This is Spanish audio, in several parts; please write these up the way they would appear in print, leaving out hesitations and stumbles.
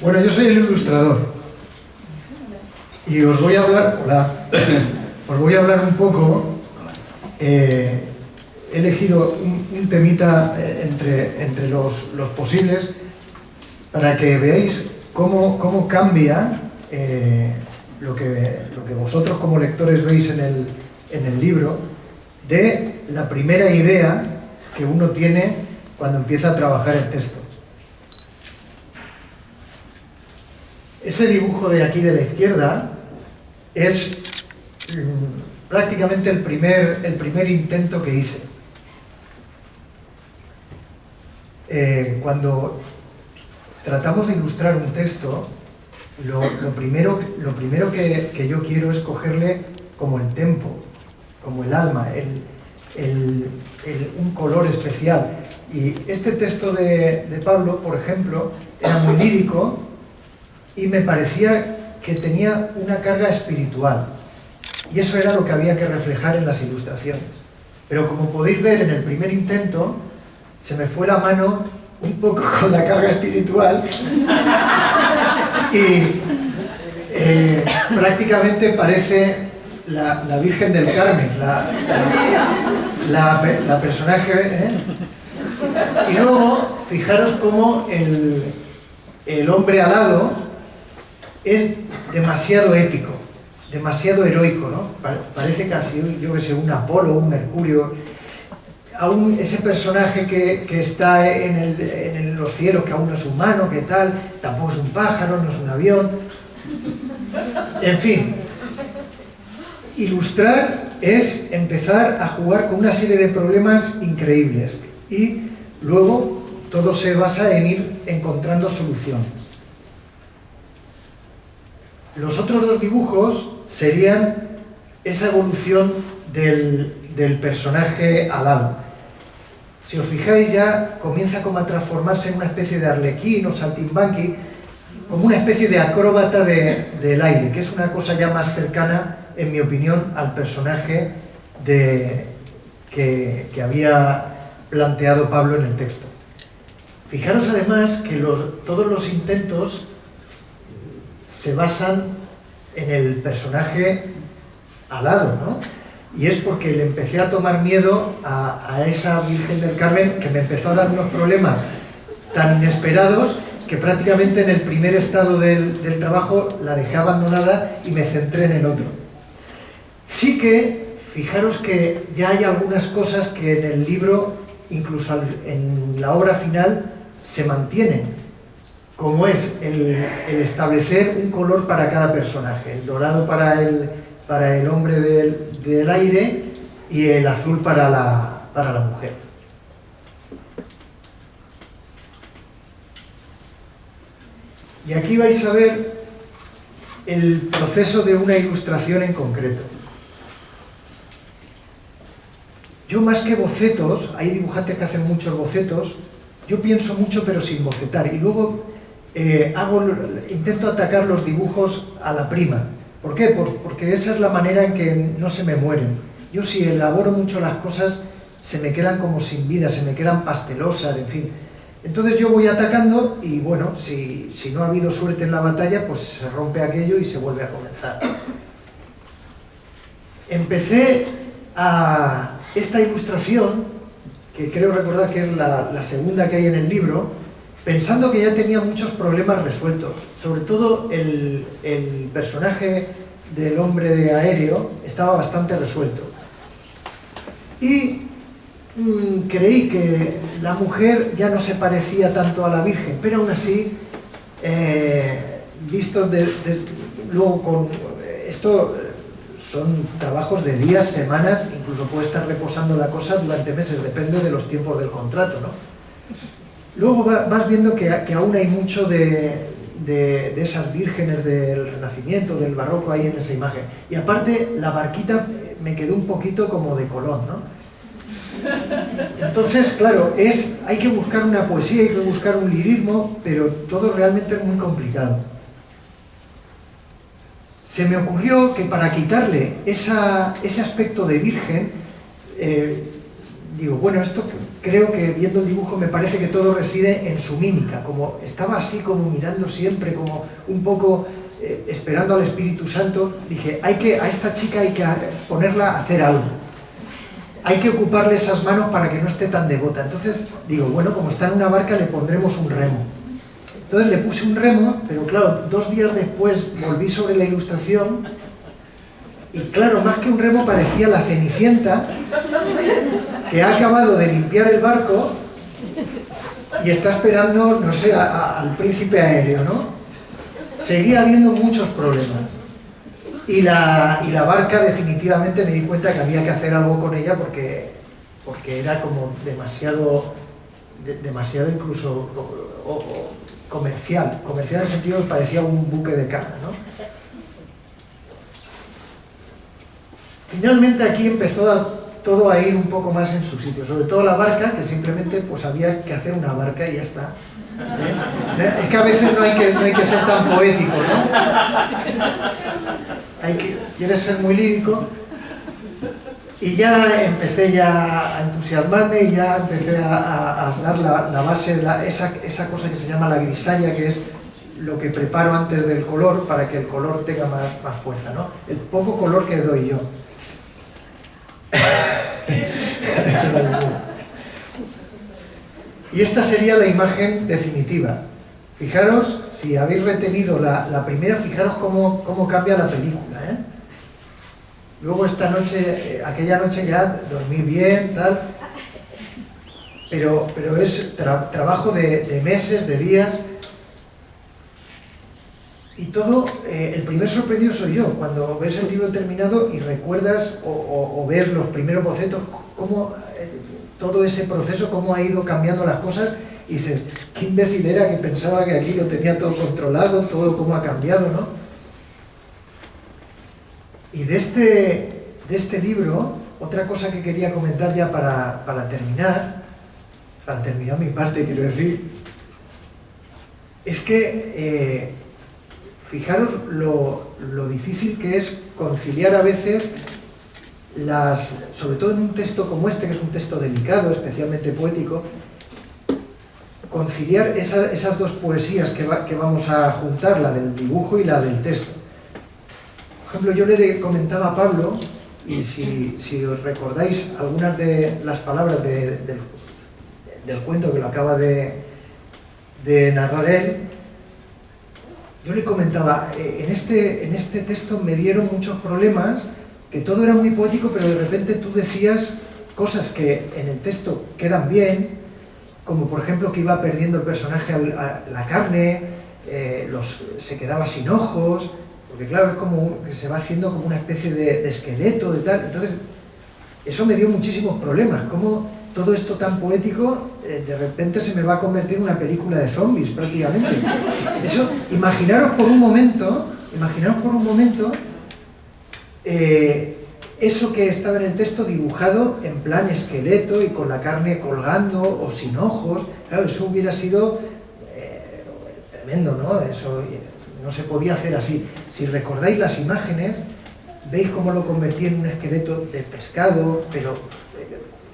Bueno, yo soy el ilustrador y os voy a hablar, os voy a hablar un poco. He elegido un temita entre los posibles para que veáis cómo cambia lo que vosotros como lectores veis en el libro de la primera idea que uno tiene cuando empieza a trabajar el texto. Ese dibujo de aquí de la izquierda es prácticamente el primer intento que hice. Cuando tratamos de ilustrar un texto, lo primero que yo quiero es cogerle como el tempo, como el alma, un color especial. Y este texto de Pablo, por ejemplo, era muy lírico y me parecía que tenía una carga espiritual. Y eso era lo que había que reflejar en las ilustraciones. Pero como podéis ver en el primer intento, se me fue la mano un poco con la carga espiritual y prácticamente parece la Virgen del Carmen, la personaje, ¿eh? Y luego, fijaros cómo el hombre alado es demasiado épico, demasiado heroico, ¿no? Parece casi, yo que sé, un Apolo, un Mercurio. Aún ese personaje que está en los cielos, que aún no es humano, que tal, tampoco es un pájaro, no es un avión. En fin, ilustrar es empezar a jugar con una serie de problemas increíbles y luego todo se basa en ir encontrando soluciones. Los otros dos dibujos serían esa evolución del personaje alado. Si os fijáis, ya comienza como a transformarse en una especie de arlequín o saltimbanqui, como una especie de acróbata del aire, que es una cosa ya más cercana, en mi opinión, al personaje que había planteado Pablo en el texto. Fijaros además que todos los intentos se basan en el personaje alado, ¿no? Y es porque le empecé a tomar miedo a esa Virgen del Carmen, que me empezó a dar unos problemas tan inesperados que prácticamente en el primer estado del trabajo la dejé abandonada y me centré en el otro. Sí que, fijaros que ya hay algunas cosas que en el libro, incluso en la obra final, se mantienen, como es el establecer un color para cada personaje, el dorado para el hombre del aire y el azul para la mujer. Y aquí vais a ver el proceso de una ilustración en concreto. Yo, más que bocetos, hay dibujantes que hacen muchos bocetos, yo pienso mucho pero sin bocetar, y luego intento atacar los dibujos a la prima. ¿Por qué? Porque esa es la manera en que no se me mueren. Yo, si elaboro mucho las cosas, se me quedan como sin vida, se me quedan pastelosas, en fin. Entonces yo voy atacando y, bueno, si no ha habido suerte en la batalla, pues se rompe aquello y se vuelve a comenzar. Empecé a esta ilustración, que creo recordar que es la segunda que hay en el libro, pensando que ya tenía muchos problemas resueltos. Sobre todo el personaje del hombre de aéreo estaba bastante resuelto. Y creí que la mujer ya no se parecía tanto a la Virgen, pero aún así, visto luego con esto, son trabajos de días, semanas, incluso puede estar reposando la cosa durante meses, depende de los tiempos del contrato, ¿no? Luego vas viendo que aún hay mucho de esas vírgenes del Renacimiento, del Barroco ahí en esa imagen. Y aparte, la barquita me quedó un poquito como de Colón, ¿no? Entonces, claro, hay que buscar una poesía, hay que buscar un lirismo, pero todo realmente es muy complicado. Se me ocurrió que para quitarle ese aspecto de virgen, digo, bueno, esto creo que viendo el dibujo me parece que todo reside en su mímica, como estaba así como mirando siempre, como un poco esperando al Espíritu Santo. Dije, a esta chica hay que ponerla a hacer algo, hay que ocuparle esas manos para que no esté tan devota. Entonces digo, bueno, como está en una barca le pondremos un remo. Entonces le puse un remo, pero claro, 2 días después volví sobre la ilustración y claro, más que un remo parecía la Cenicienta que ha acabado de limpiar el barco y está esperando, no sé, al príncipe aéreo, ¿no? Seguía habiendo muchos problemas. Y la barca definitivamente me di cuenta que había que hacer algo con ella porque era como demasiado incluso comercial en el sentido que parecía un buque de caza, ¿no? Finalmente aquí empezó todo a ir un poco más en su sitio, sobre todo la barca, que simplemente pues había que hacer una barca y ya está. Es que a veces no hay que ser tan poético, ¿no? Quieres ser muy lírico. Y ya empecé a entusiasmarme y ya empecé a dar la base, esa cosa que se llama la grisalla, que es lo que preparo antes del color para que el color tenga más fuerza, ¿no? El poco color que doy yo. Y esta sería la imagen definitiva. Fijaros, si habéis retenido la primera, fijaros cómo cambia la película, ¿eh? Luego esta noche, aquella noche ya dormí bien, tal, pero es trabajo de meses, de días, y todo, el primer sorprendido soy yo, cuando ves el libro terminado y recuerdas o ves los primeros bocetos, cómo todo ese proceso, cómo ha ido cambiando las cosas, y dices, qué imbécil era que pensaba que aquí lo tenía todo controlado, todo cómo ha cambiado, ¿no? Y de este libro, otra cosa que quería comentar ya para terminar mi parte, quiero decir, es que fijaros lo difícil que es conciliar a veces sobre todo en un texto como este, que es un texto delicado, especialmente poético, conciliar esas dos poesías que vamos a juntar, la del dibujo y la del texto. Por ejemplo, yo le comentaba a Pablo, y si os recordáis algunas de las palabras del cuento que lo acaba de narrar él, yo le comentaba, en este texto me dieron muchos problemas, que todo era muy poético, pero de repente tú decías cosas que en el texto quedan bien, como por ejemplo que iba perdiendo el personaje la carne, se quedaba sin ojos, porque claro, es como que se va haciendo como una especie de esqueleto, de tal. Entonces, eso me dio muchísimos problemas, como todo esto tan poético de repente se me va a convertir en una película de zombies prácticamente. Eso, imaginaros por un momento eso que estaba en el texto dibujado en plan esqueleto y con la carne colgando o sin ojos. Claro, eso hubiera sido tremendo, ¿no? Eso no se podía hacer así. Si recordáis las imágenes, veis cómo lo convertí en un esqueleto de pescado, pero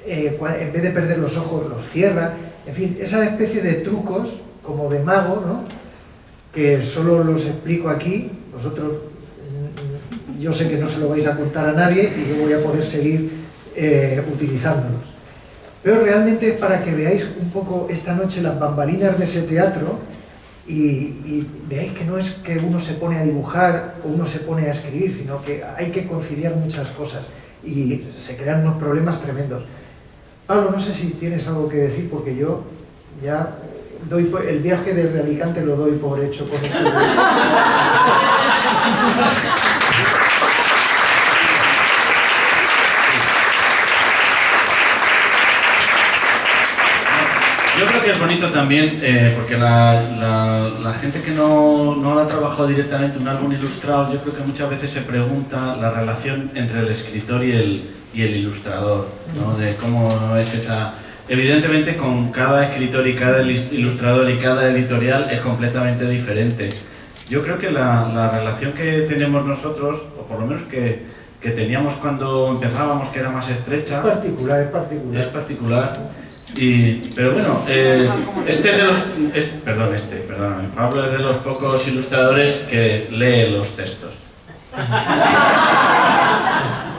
en vez de perder los ojos los cierra. En fin, esa especie de trucos como de mago, ¿no? Que solo los explico aquí. Vosotros, yo sé que no se lo vais a contar a nadie y yo voy a poder seguir utilizándolos. Pero realmente es para que veáis un poco esta noche las bambalinas de ese teatro y veáis que no es que uno se pone a dibujar o uno se pone a escribir, sino que hay que conciliar muchas cosas y se crean unos problemas tremendos. Pablo, no sé si tienes algo que decir, porque yo ya doy el viaje desde Alicante lo doy por hecho con esto. Yo creo que es bonito también, porque la gente que no lo ha trabajado directamente un álbum ilustrado, yo creo que muchas veces se pregunta la relación entre el escritor y el ilustrador, ¿no? De cómo es esa... Evidentemente con cada escritor y cada ilustrador y cada editorial es completamente diferente. Yo creo que la relación que tenemos nosotros, o por lo menos que teníamos cuando empezábamos, que era más estrecha... Es particular. Es particular. Pero bueno, este es de los... perdóname, Pablo es de los pocos ilustradores que lee los textos.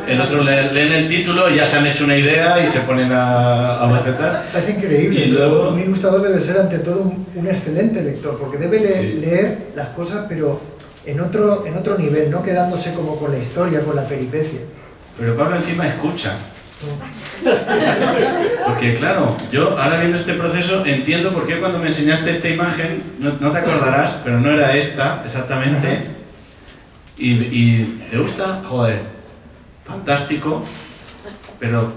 El otro leen el título y ya se han hecho una idea y se ponen a bocetar. Es increíble. Y luego... Un ilustrador debe ser ante todo un excelente lector, porque debe leer las cosas, pero en otro nivel, no quedándose como con la historia, con la peripecia. Pero Pablo encima escucha. Porque claro, yo ahora viendo este proceso entiendo por qué cuando me enseñaste esta imagen, no te acordarás, pero no era esta exactamente. Y ¿te gusta? Joder, fantástico, pero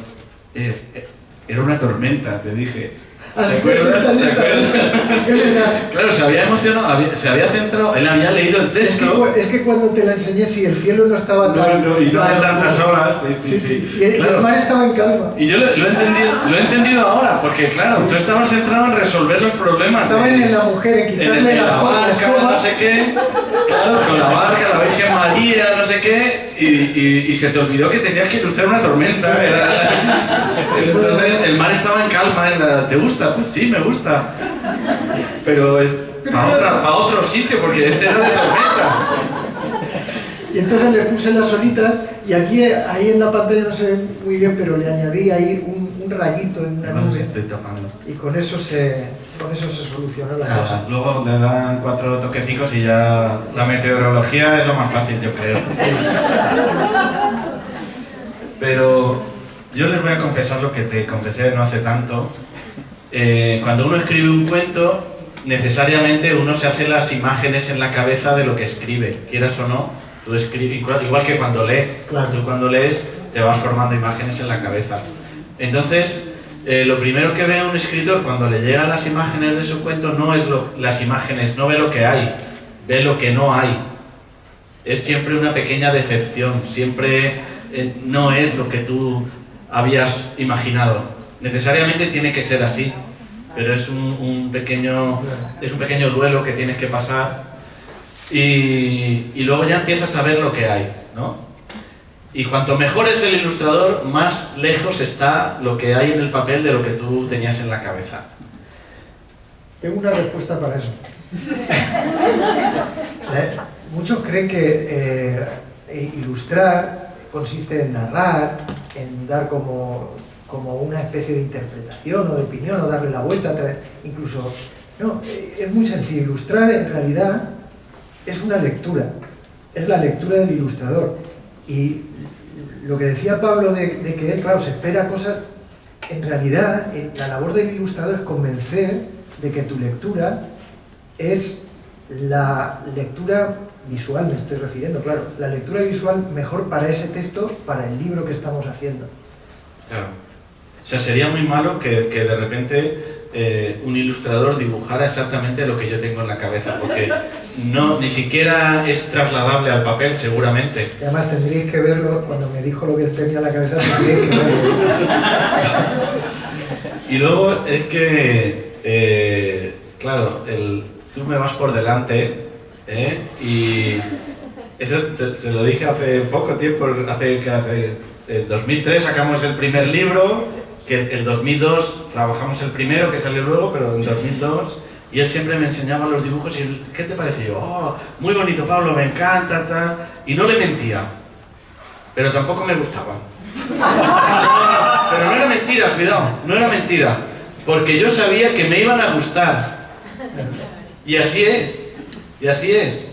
era una tormenta, te dije. ¿Te acuerdas? Claro, se había emocionado, se había centrado, él había leído el texto. Es que cuando te la enseñé, si el cielo no estaba tan... No, y no había tantas olas. Sí. Y el mar estaba en calma. Y yo lo he entendido ahora, porque claro, tú estabas centrado en resolver los problemas. Estaba en la mujer, en quitarle la barca, no sé qué, claro, con la barca, la Virgen María, no sé qué, y se te olvidó que tenías que ilustrar una tormenta. Entonces el mar estaba en calma, ¿te gusta? Pues sí, me gusta. Pero es para otro sitio, porque este era de tormenta. Y entonces le puse la solita, y aquí, ahí en la pantalla no se ve muy bien, pero le añadí ahí un rayito en la nube. Estoy tapando. Y con eso se solucionó la cosa. Luego le dan 4 toquecicos y ya la meteorología es lo más fácil, yo creo. Pero yo les voy a confesar lo que te confesé no hace tanto. Cuando uno escribe un cuento, necesariamente uno se hace las imágenes en la cabeza de lo que escribe, quieras o no. Tú escribes, igual que cuando lees, claro. Tú cuando lees te vas formando imágenes en la cabeza. Entonces, lo primero que ve un escritor cuando le llegan las imágenes de su cuento no es las imágenes, no ve lo que hay, ve lo que no hay. Es siempre una pequeña decepción, siempre no es lo que tú habías imaginado. Necesariamente tiene que ser así, pero es un pequeño duelo que tienes que pasar y luego ya empiezas a ver lo que hay, ¿no? Y cuanto mejor es el ilustrador, más lejos está lo que hay en el papel de lo que tú tenías en la cabeza. Tengo una respuesta para eso. Muchos creen que ilustrar consiste en narrar, en dar como una especie de interpretación o de opinión, o darle la vuelta, incluso... No, es muy sencillo. Ilustrar en realidad es una lectura, es la lectura del ilustrador. Y lo que decía Pablo de que él, claro, se espera cosas, en realidad la labor del ilustrador es convencer de que tu lectura es la lectura visual, me estoy refiriendo, claro, la lectura visual mejor para ese texto, para el libro que estamos haciendo. Claro. O sea, sería muy malo que de repente un ilustrador dibujara exactamente lo que yo tengo en la cabeza, porque ni siquiera es trasladable al papel, seguramente. Y además tendríais que verlo, cuando me dijo lo que tenía en la cabeza, tendríais que verlo. Y luego es que, claro, tú me vas por delante, y eso se lo dije hace poco tiempo, en 2003 sacamos el primer libro, que en 2002 trabajamos el primero, que salió luego, pero en 2002, y él siempre me enseñaba los dibujos y él, ¿qué te parece? Yo, oh, muy bonito Pablo, me encanta, tal, y no le mentía, pero tampoco me gustaba. Pero no era mentira, cuidado, no era mentira, porque yo sabía que me iban a gustar, y así es,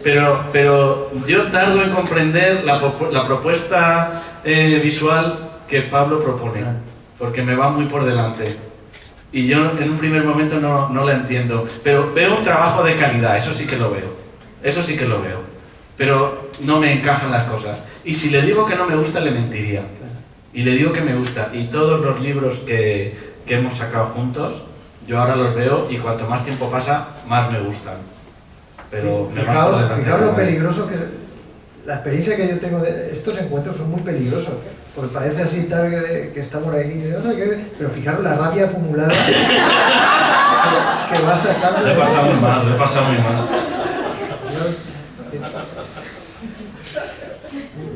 pero yo tardo en comprender la propuesta visual que Pablo propone, porque me va muy por delante. Y yo en un primer momento no la entiendo, pero veo un trabajo de calidad, eso sí que lo veo, pero no me encajan las cosas. Y si le digo que no me gusta, le mentiría. Y le digo que me gusta, y todos los libros que hemos sacado juntos, yo ahora los veo y cuanto más tiempo pasa, más me gustan. Pero fijaos lo peligroso que... La experiencia que yo tengo de estos encuentros son muy peligrosos, porque parece así tal que estamos ahí, pero fijaros la rabia acumulada que va sacando. Lo he pasado muy mal.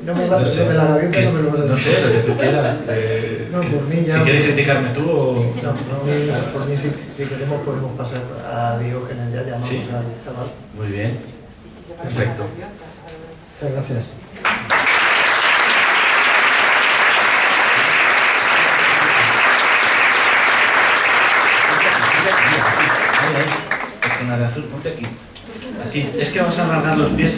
No me vale, lo de la gaviota no me lo vale. No sé, lo que tú quieras. No, por mí ya... Si quieres criticarme tú o... No, por mí si queremos podemos pasar a Diógenes, ya llamamos Sí. al chaval. Muy bien. Perfecto. Muchas gracias. Ahí, con la de azul, ponte aquí. Aquí. Es que vas a alargar los pies.